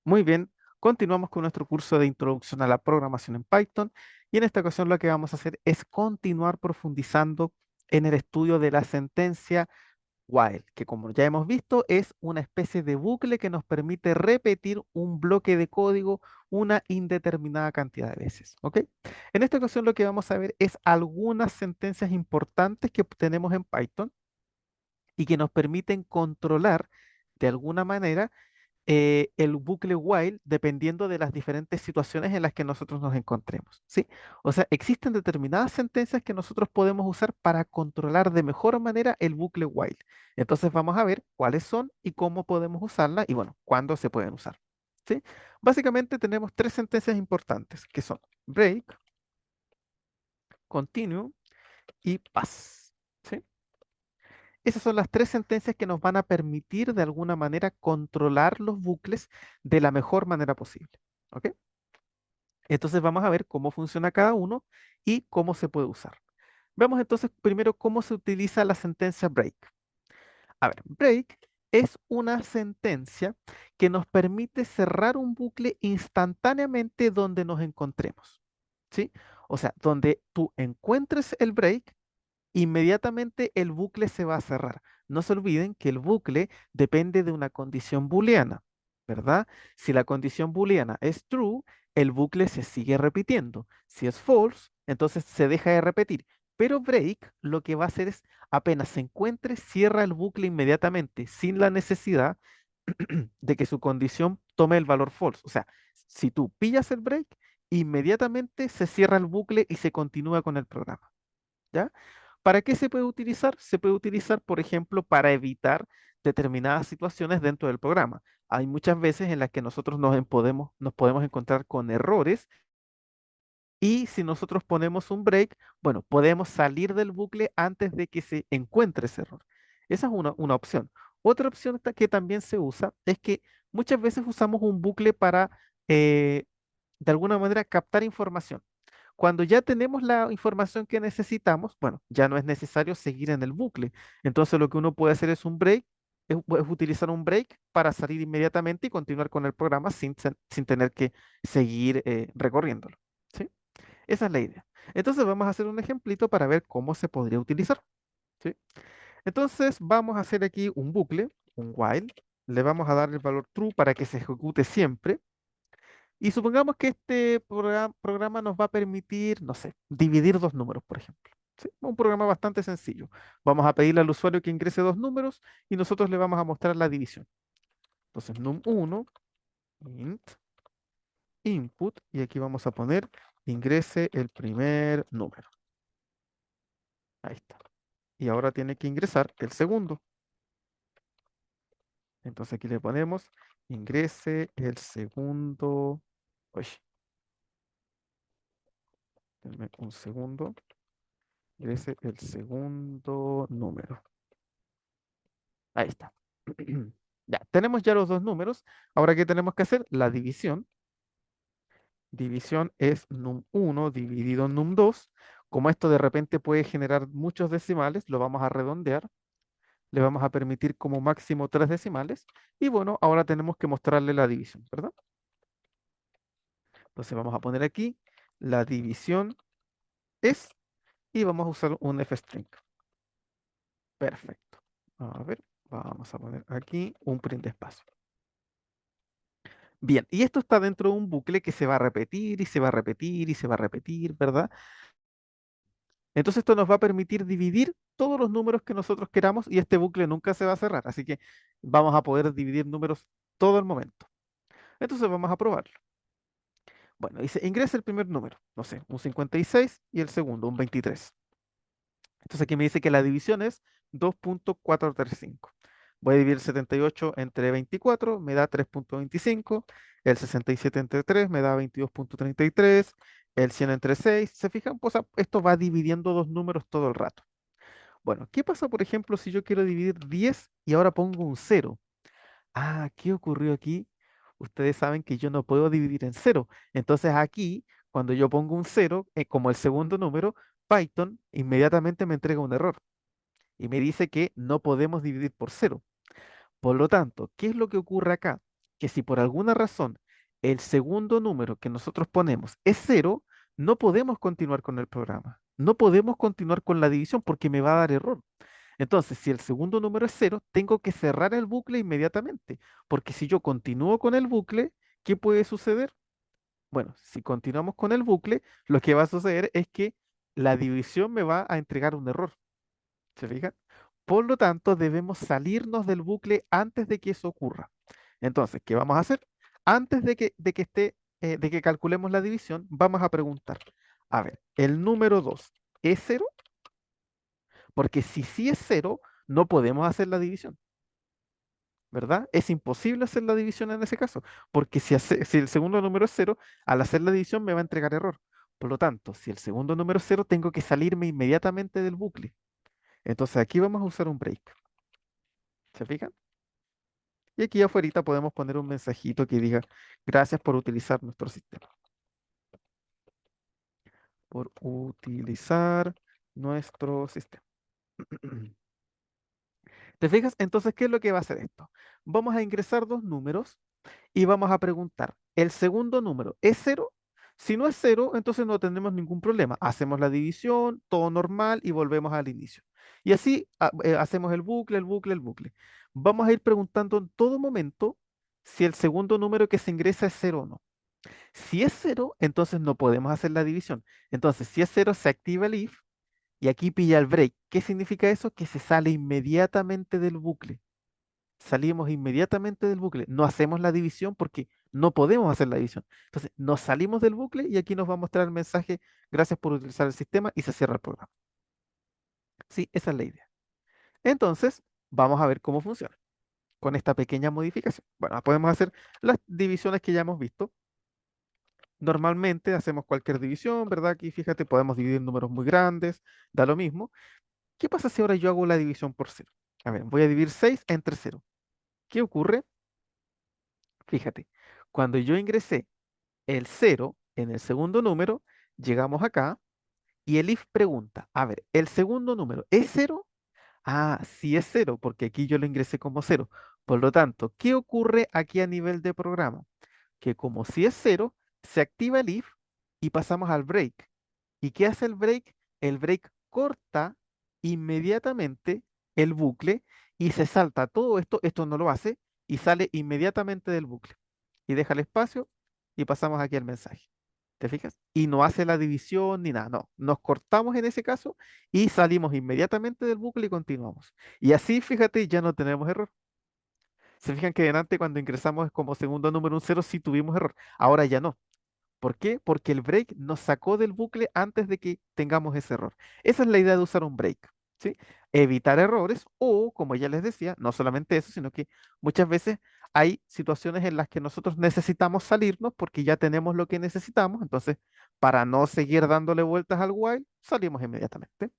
Muy bien, continuamos con nuestro curso de introducción a la programación en Python y en esta ocasión lo que vamos a hacer es continuar profundizando en el estudio de la sentencia while, que como ya hemos visto es una especie de bucle que nos permite repetir un bloque de código una indeterminada cantidad de veces, ¿ok? En esta ocasión lo que vamos a ver es algunas sentencias importantes que tenemos en Python y que nos permiten controlar de alguna manera el bucle while dependiendo de las diferentes situaciones en las que nosotros nos encontremos, ¿sí? O sea, existen determinadas sentencias que nosotros podemos usar para controlar de mejor manera el bucle while. Entonces vamos a ver cuáles son y cómo podemos usarlas y bueno, cuándo se pueden usar, ¿sí? Básicamente tenemos tres sentencias importantes que son break, continue y pass, ¿sí? Esas son las tres sentencias que nos van a permitir de alguna manera controlar los bucles de la mejor manera posible. ¿Ok? Entonces vamos a ver cómo funciona cada uno y cómo se puede usar. Veamos entonces primero cómo se utiliza la sentencia break. A ver, break es una sentencia que nos permite cerrar un bucle instantáneamente donde nos encontremos. ¿Sí? O sea, donde tú encuentres el break, inmediatamente el bucle se va a cerrar. No se olviden que el bucle depende de una condición booleana, ¿verdad? Si la condición booleana es true, el bucle se sigue repitiendo. Si es false, entonces se deja de repetir. Pero break lo que va a hacer es, apenas se encuentre, cierra el bucle inmediatamente, sin la necesidad de que su condición tome el valor false. O sea, si tú pillas el break, inmediatamente se cierra el bucle y se continúa con el programa. ¿Ya? ¿Para qué se puede utilizar? Se puede utilizar, por ejemplo, para evitar determinadas situaciones dentro del programa. Hay muchas veces en las que nosotros nos podemos encontrar con errores y si nosotros ponemos un break, bueno, podemos salir del bucle antes de que se encuentre ese error. Esa es una opción. Otra opción que también se usa es que muchas veces usamos un bucle para, de alguna manera, captar información. Cuando ya tenemos la información que necesitamos, bueno, ya no es necesario seguir en el bucle. Entonces lo que uno puede hacer es un break, es utilizar un break para salir inmediatamente y continuar con el programa sin tener que seguir recorriéndolo. ¿Sí? Esa es la idea. Entonces vamos a hacer un ejemplito para ver cómo se podría utilizar. ¿Sí? Entonces vamos a hacer aquí un bucle, un while. Le vamos a dar el valor true para que se ejecute siempre. Y supongamos que este programa nos va a permitir, no sé, dividir dos números, por ejemplo. ¿Sí? Un programa bastante sencillo. Vamos a pedirle al usuario que ingrese dos números y nosotros le vamos a mostrar la división. Entonces, num1, int, input, y aquí vamos a poner ingrese el primer número. Ahí está. Y ahora tiene que ingresar el segundo. Entonces aquí le ponemos ingrese el segundo. Uy, denme un segundo. Ingrese el segundo número. Ahí está. Ya, tenemos ya los dos números. Ahora, ¿qué tenemos que hacer? La división. División es num1 dividido en num2. Como esto de repente puede generar muchos decimales, lo vamos a redondear. Le vamos a permitir como máximo tres decimales. Y bueno, ahora tenemos que mostrarle la división, ¿verdad? Entonces vamos a poner aquí la división es y vamos a usar un f-string. Perfecto. A ver, vamos a poner aquí un print de espacio. Bien, y esto está dentro de un bucle que se va a repetir y se va a repetir y se va a repetir, ¿verdad? Entonces esto nos va a permitir dividir todos los números que nosotros queramos y este bucle nunca se va a cerrar. Así que vamos a poder dividir números todo el momento. Entonces vamos a probarlo. Bueno, dice, ingresa el primer número, no sé, un 56 y el segundo, un 23. Entonces aquí me dice que la división es 2.435. Voy a dividir 78 entre 24, me da 3.25. El 67 entre 3 me da 22.33. El 100 entre 6. ¿Se fijan? Pues, esto va dividiendo dos números todo el rato. Bueno, ¿qué pasa, por ejemplo, si yo quiero dividir 10 y ahora pongo un cero? Ah, ¿qué ocurrió aquí? Ustedes saben que yo no puedo dividir en cero. Entonces aquí, cuando yo pongo un cero, como el segundo número, Python inmediatamente me entrega un error y me dice que no podemos dividir por cero. Por lo tanto, ¿qué es lo que ocurre acá? que si por alguna razón el segundo número que nosotros ponemos es cero, no podemos continuar con el programa. No podemos continuar con la división porque me va a dar error. Entonces, si el segundo número es cero, tengo que cerrar el bucle inmediatamente, porque si yo continúo con el bucle, ¿qué puede suceder? Bueno, si continuamos con el bucle, lo que va a suceder es que la división me va a entregar un error. ¿Se fijan? Por lo tanto, debemos salirnos del bucle antes de que eso ocurra. Entonces, ¿qué vamos a hacer? Antes de que calculemos la división, vamos a preguntar, a ver, ¿el número 2 es cero? Porque si sí es cero, no podemos hacer la división, ¿verdad? Es imposible hacer la división en ese caso, porque si el segundo número es cero, al hacer la división me va a entregar error. Por lo tanto, si el segundo número es cero, tengo que salirme inmediatamente del bucle. Entonces aquí vamos a usar un break. ¿Se fijan? Y aquí afuera podemos poner un mensajito que diga, gracias por utilizar nuestro sistema. Por utilizar nuestro sistema. ¿Te fijas? Entonces, ¿qué es lo que va a hacer esto? Vamos a ingresar dos números y vamos a preguntar, ¿el segundo número es cero? Si no es cero, entonces no tenemos ningún problema. Hacemos la división, todo normal y volvemos al inicio. Y así hacemos el bucle, el bucle, el bucle. Vamos a ir preguntando en todo momento si el segundo número que se ingresa es cero o no. Si es cero, entonces no podemos hacer la división. Entonces, si es cero, se activa el if y aquí pilla el break. ¿Qué significa eso? Que se sale inmediatamente del bucle. Salimos inmediatamente del bucle. No hacemos la división porque no podemos hacer la división. Entonces, nos salimos del bucle y aquí nos va a mostrar el mensaje, gracias por utilizar el sistema y se cierra el programa. Sí, esa es la idea. Entonces, vamos a ver cómo funciona con esta pequeña modificación. Bueno, podemos hacer las divisiones que ya hemos visto. Normalmente hacemos cualquier división, ¿verdad? Aquí fíjate, podemos dividir números muy grandes, da lo mismo. ¿Qué pasa si ahora yo hago la división por cero? A ver, voy a dividir 6 entre cero. ¿Qué ocurre? Fíjate, cuando yo ingresé el cero en el segundo número, llegamos acá y el if pregunta, a ver, ¿el segundo número es cero? Ah, sí es cero, porque aquí yo lo ingresé como cero. Por lo tanto, ¿qué ocurre aquí a nivel de programa? Que como si es cero, se activa el if y pasamos al break. ¿Y qué hace el break? El break corta inmediatamente el bucle y se salta todo esto, esto no lo hace, y sale inmediatamente del bucle. Y deja el espacio y pasamos aquí al mensaje. ¿Te fijas? Y no hace la división ni nada, no. Nos cortamos en ese caso y salimos inmediatamente del bucle y continuamos. Y así, fíjate, ya no tenemos error. Se fijan que delante cuando ingresamos como segundo número un cero sí tuvimos error. Ahora ya no. ¿Por qué? Porque el break nos sacó del bucle antes de que tengamos ese error. Esa es la idea de usar un break, ¿sí? Evitar errores o, como ya les decía, no solamente eso, sino que muchas veces hay situaciones en las que nosotros necesitamos salirnos porque ya tenemos lo que necesitamos. Entonces, para no seguir dándole vueltas al while, salimos inmediatamente,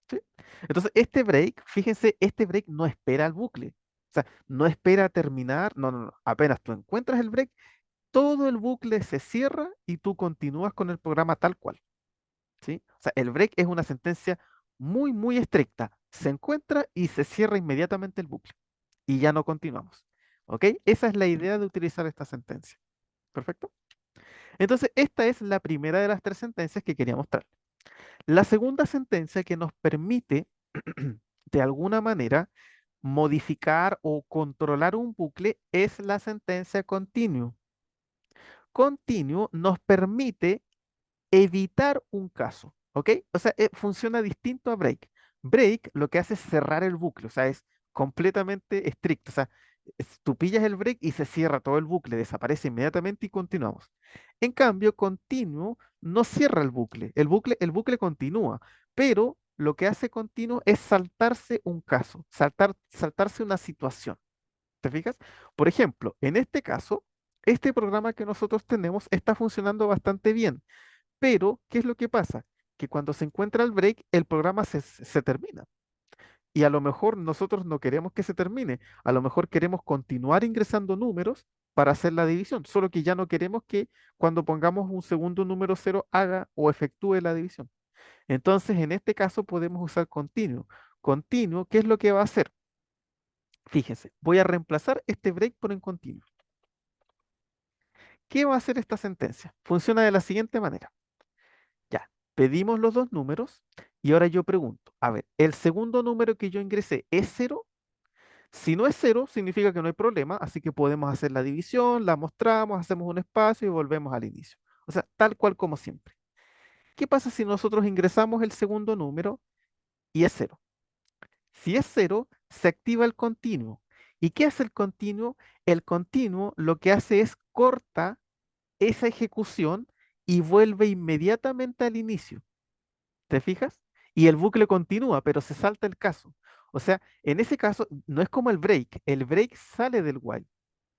¿sí? Entonces, este break, fíjense, este break no espera al bucle. O sea, no espera a terminar, no, no, no. Apenas tú encuentras el break, todo el bucle se cierra y tú continúas con el programa tal cual, ¿sí? O sea, el break es una sentencia muy, muy estricta. Se encuentra y se cierra inmediatamente el bucle y ya no continuamos. ¿Ok? Esa es la idea de utilizar esta sentencia. ¿Perfecto? Entonces, esta es la primera de las tres sentencias que quería mostrar. La segunda sentencia que nos permite, de alguna manera, modificar o controlar un bucle es la sentencia continue. Continuo nos permite evitar un caso, ¿ok? O sea, funciona distinto a break. Break lo que hace es cerrar el bucle, o sea, es completamente estricto. O sea, tú pillas el break y se cierra todo el bucle, desaparece inmediatamente y continuamos. En cambio, continuo no cierra el bucle continúa, pero lo que hace continuo es saltarse un caso, saltarse una situación. ¿Te fijas? Por ejemplo, en este caso, este programa que nosotros tenemos está funcionando bastante bien, pero ¿qué es lo que pasa? Que cuando se encuentra el break, el programa se termina. Y a lo mejor nosotros no queremos que se termine, a lo mejor queremos continuar ingresando números para hacer la división, solo que ya no queremos que cuando pongamos un segundo número cero haga o efectúe la división. Entonces, en este caso podemos usar continuo. Continuo, ¿qué es lo que va a hacer? Fíjense, voy a reemplazar este break por un continuo. ¿Qué va a hacer esta sentencia? Funciona de la siguiente manera. Ya, pedimos los dos números y ahora yo pregunto, a ver, ¿el segundo número que yo ingresé es cero? Si no es cero, significa que no hay problema, así que podemos hacer la división, la mostramos, hacemos un espacio y volvemos al inicio. O sea, tal cual como siempre. ¿Qué pasa si nosotros ingresamos el segundo número y es cero? Si es cero, se activa el continuo. ¿Y qué hace el continuo? El continuo lo que hace es corta esa ejecución y vuelve inmediatamente al inicio. ¿Te fijas? Y el bucle continúa, pero se salta el caso. O sea, en ese caso no es como el break. El break sale del while.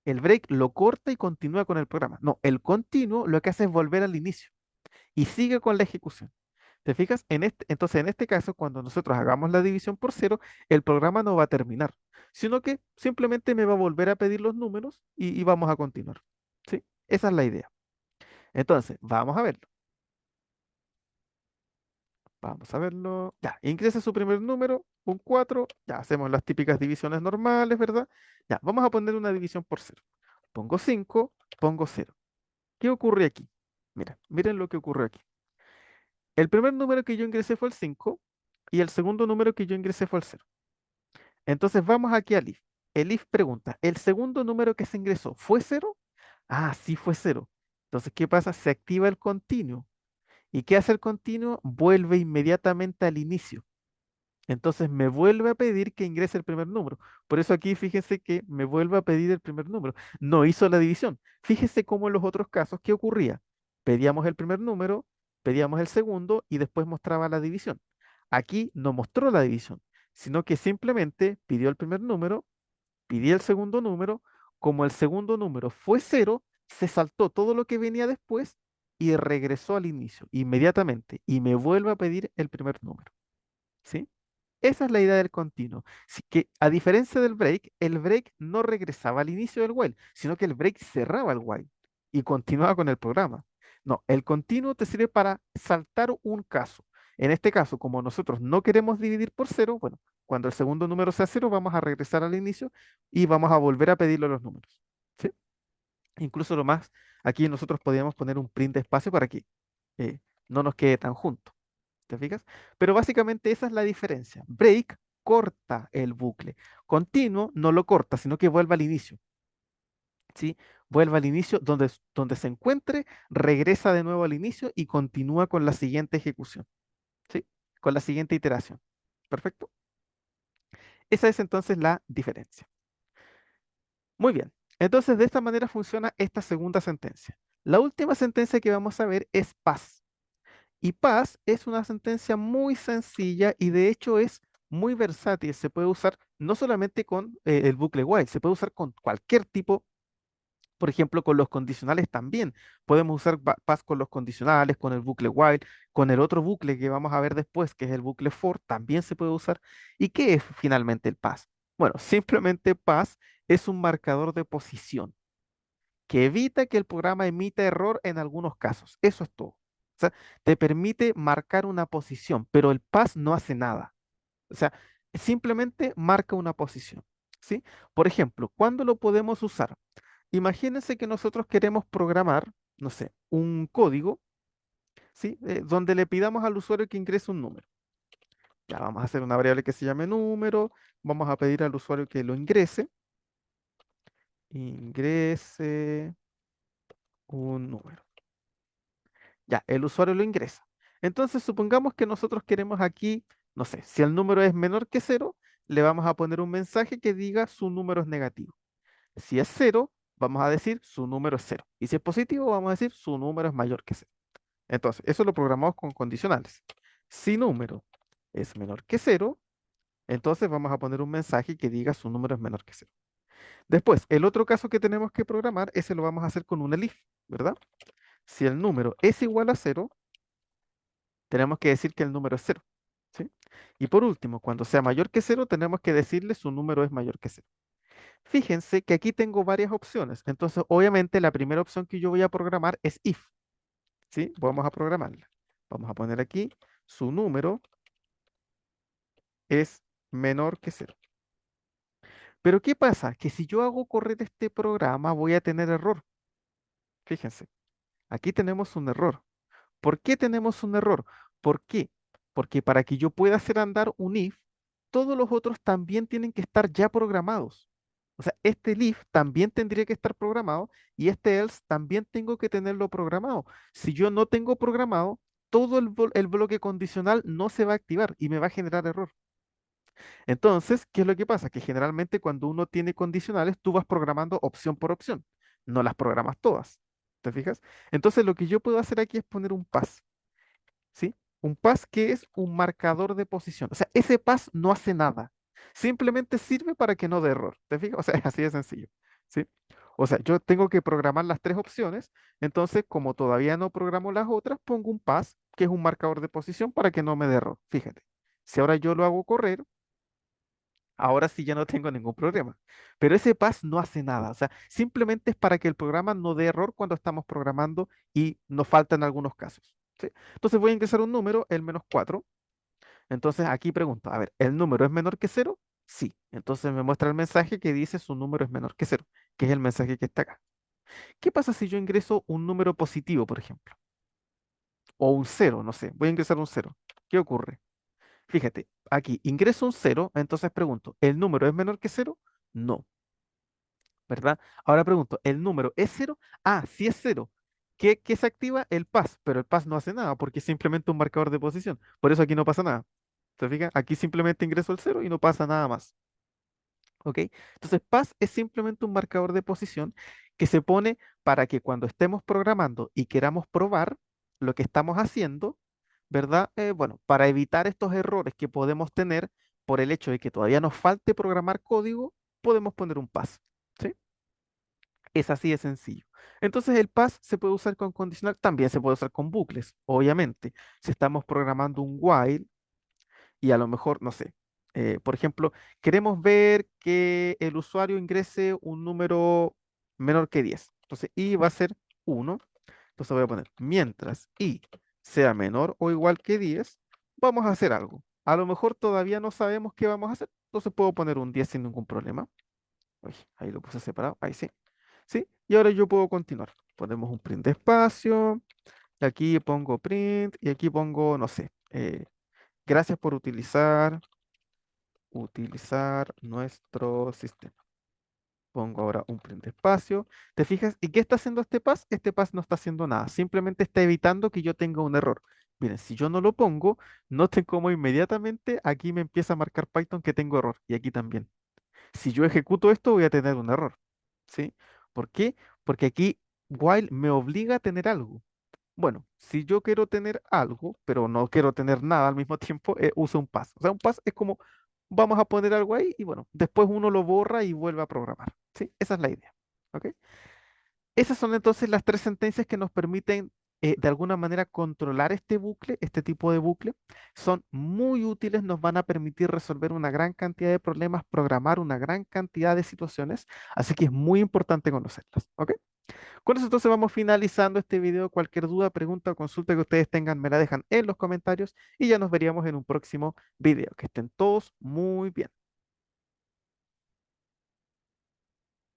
El break lo corta y continúa con el programa. No, el continuo lo que hace es volver al inicio y sigue con la ejecución. ¿Te fijas? Entonces, en este caso, cuando nosotros hagamos la división por cero, el programa no va a terminar, sino que simplemente me va a volver a pedir los números y vamos a continuar. ¿Sí? Esa es la idea. Entonces, vamos a verlo. Vamos a verlo. Ya, ingresa su primer número, un 4. Ya, hacemos las típicas divisiones normales, ¿verdad? Ya, vamos a poner una división por cero. Pongo 5, pongo cero. ¿Qué ocurre aquí? Mira, miren lo que ocurre aquí. El primer número que yo ingresé fue el 5 y el segundo número que yo ingresé fue el cero. Entonces vamos aquí al if. El if pregunta, ¿el segundo número que se ingresó fue cero? Ah, sí fue cero. Entonces, ¿qué pasa? Se activa el continuo. ¿Y qué hace el continuo? Vuelve inmediatamente al inicio. Entonces me vuelve a pedir que ingrese el primer número. Por eso aquí fíjense que me vuelve a pedir el primer número. No hizo la división. Fíjese cómo en los otros casos, ¿qué ocurría? Pedíamos el primer número, pedíamos el segundo y después mostraba la división. Aquí no mostró la división, sino que simplemente pidió el primer número, pidió el segundo número. Como el segundo número fue cero, se saltó todo lo que venía después y regresó al inicio inmediatamente y me vuelve a pedir el primer número. ¿Sí? Esa es la idea del continuo. Así que a diferencia del break, el break no regresaba al inicio del while, sino que el break cerraba el while y continuaba con el programa. No, el continuo te sirve para saltar un caso. En este caso, como nosotros no queremos dividir por cero, bueno, cuando el segundo número sea cero, vamos a regresar al inicio y vamos a volver a pedirle los números. ¿Sí? Incluso lo más, aquí nosotros podríamos poner un print de espacio para que eh, no nos quede tan junto. ¿Te fijas? Pero básicamente esa es la diferencia. Break corta el bucle. Continuo no lo corta, sino que vuelve al inicio. ¿Sí? Vuelve al inicio donde se encuentre, regresa de nuevo al inicio y continúa con la siguiente ejecución. ¿Sí? Con la siguiente iteración. ¿Perfecto? Esa es entonces la diferencia. Muy bien. Entonces, de esta manera funciona esta segunda sentencia. La última sentencia que vamos a ver es paz. Y paz es una sentencia muy sencilla y de hecho es muy versátil. Se puede usar no solamente con el bucle while, se puede usar con cualquier tipo, por ejemplo, con los condicionales también. Podemos usar paz con los condicionales, con el bucle while, con el otro bucle que vamos a ver después, que es el bucle for, también se puede usar. ¿Y qué es finalmente el paz? Bueno, simplemente paz es un marcador de posición que evita que el programa emita error en algunos casos. Eso es todo. O sea, te permite marcar una posición, pero el pass no hace nada. O sea, simplemente marca una posición. ¿Sí? Por ejemplo, ¿cuándo lo podemos usar? Imagínense que nosotros queremos programar, no sé, un código, ¿sí? Donde le pidamos al usuario que ingrese un número. Ya vamos a hacer una variable que se llame número, vamos a pedir al usuario que lo ingrese un número. Ya, el usuario lo ingresa. Entonces, supongamos que nosotros queremos aquí, no sé, si el número es menor que cero, le vamos a poner un mensaje que diga su número es negativo. Si es cero, vamos a decir su número es cero. Y si es positivo, vamos a decir su número es mayor que cero. Entonces, eso lo programamos con condicionales. Si número es menor que cero, entonces vamos a poner un mensaje que diga su número es menor que cero. Después, el otro caso que tenemos que programar, ese lo vamos a hacer con un elif, ¿verdad? Si el número es igual a cero, tenemos que decir que el número es cero. ¿Sí? Y por último, cuando sea mayor que cero, tenemos que decirle su número es mayor que cero. Fíjense que aquí tengo varias opciones. Entonces, obviamente, la primera opción que yo voy a programar es if. ¿Sí? Vamos a programarla. Vamos a poner aquí su número es menor que cero. Pero ¿qué pasa? Que si yo hago correr este programa, voy a tener error. Fíjense, aquí tenemos un error. ¿Por qué tenemos un error? ¿Por qué? Porque para que yo pueda hacer andar un if, todos los otros también tienen que estar ya programados. O sea, este if también tendría que estar programado y este else también tengo que tenerlo programado. Si yo no tengo programado, todo el bloque condicional no se va a activar y me va a generar error. Entonces, ¿qué es lo que pasa? Que generalmente cuando uno tiene condicionales, tú vas programando opción por opción, no las programas todas. ¿Te fijas? Entonces, lo que yo puedo hacer aquí es poner un pass. ¿Sí? Un pass que es un marcador de posición. O sea, ese pass no hace nada. Simplemente sirve para que no dé error. ¿Te fijas? O sea, es así de sencillo. ¿Sí? O sea, yo tengo que programar las tres opciones. Entonces, como todavía no programo las otras, pongo un pass que es un marcador de posición para que no me dé error. Fíjate. Si ahora yo lo hago correr, ahora sí ya no tengo ningún problema. Pero ese pass no hace nada. O sea, simplemente es para que el programa no dé error cuando estamos programando y nos faltan algunos casos. ¿Sí? Entonces voy a ingresar un número, el -4. Entonces aquí pregunto, a ver, ¿el número es menor que cero? Sí. Entonces me muestra el mensaje que dice su número es menor que cero, que es el mensaje que está acá. ¿Qué pasa si yo ingreso un número positivo, por ejemplo? O un cero, no sé. Voy a ingresar un cero. ¿Qué ocurre? Fíjate, aquí ingreso un cero, entonces pregunto, ¿el número es menor que cero? No, ¿verdad? Ahora pregunto, ¿el número es cero? Ah, sí es cero. ¿Qué se activa? El pass, pero el pass no hace nada porque es simplemente un marcador de posición. Por eso aquí no pasa nada. ¿Te fijas? Aquí simplemente ingreso el cero y no pasa nada más. ¿Ok? Entonces, pass es simplemente un marcador de posición que se pone para que cuando estemos programando y queramos probar lo que estamos haciendo, ¿verdad? Bueno, para evitar estos errores que podemos tener por el hecho de que todavía nos falte programar código, podemos poner un pass. ¿Sí? Es así de sencillo. Entonces el pass se puede usar con condicional, también se puede usar con bucles, obviamente. Si estamos programando un while y a lo mejor, no sé, por ejemplo, queremos ver que el usuario ingrese un número menor que 10. Entonces i va a ser 1. Entonces voy a poner mientras i sea menor o igual que 10, vamos a hacer algo. A lo mejor todavía no sabemos qué vamos a hacer, entonces puedo poner un 10 sin ningún problema. Uy, ahí lo puse separado, ahí sí. ¿Sí? Y ahora yo puedo continuar. Ponemos un print de espacio, y aquí pongo print, y aquí pongo, no sé, gracias por utilizar nuestro sistema. Pongo ahora un print de espacio. ¿Te fijas? ¿Y qué está haciendo este pass? Este pass no está haciendo nada, simplemente está evitando que yo tenga un error. Miren, si yo no lo pongo, noten cómo inmediatamente aquí me empieza a marcar Python que tengo error, y aquí también. Si yo ejecuto esto, voy a tener un error. ¿Sí? ¿Por qué? Porque aquí while me obliga a tener algo. Bueno, si yo quiero tener algo, pero no quiero tener nada al mismo tiempo, uso un pass. O sea, un pass es como, vamos a poner algo ahí y bueno, después uno lo borra y vuelve a programar. ¿Sí? Esa es la idea. ¿Ok? Esas son entonces las tres sentencias que nos permiten de alguna manera controlar este bucle, este tipo de bucle. Son muy útiles, nos van a permitir resolver una gran cantidad de problemas, programar una gran cantidad de situaciones, así que es muy importante conocerlas. ¿Ok? Con eso entonces vamos finalizando este video. Cualquier duda, pregunta o consulta que ustedes tengan, me la dejan en los comentarios y ya nos veríamos en un próximo video. Que estén todos muy bien.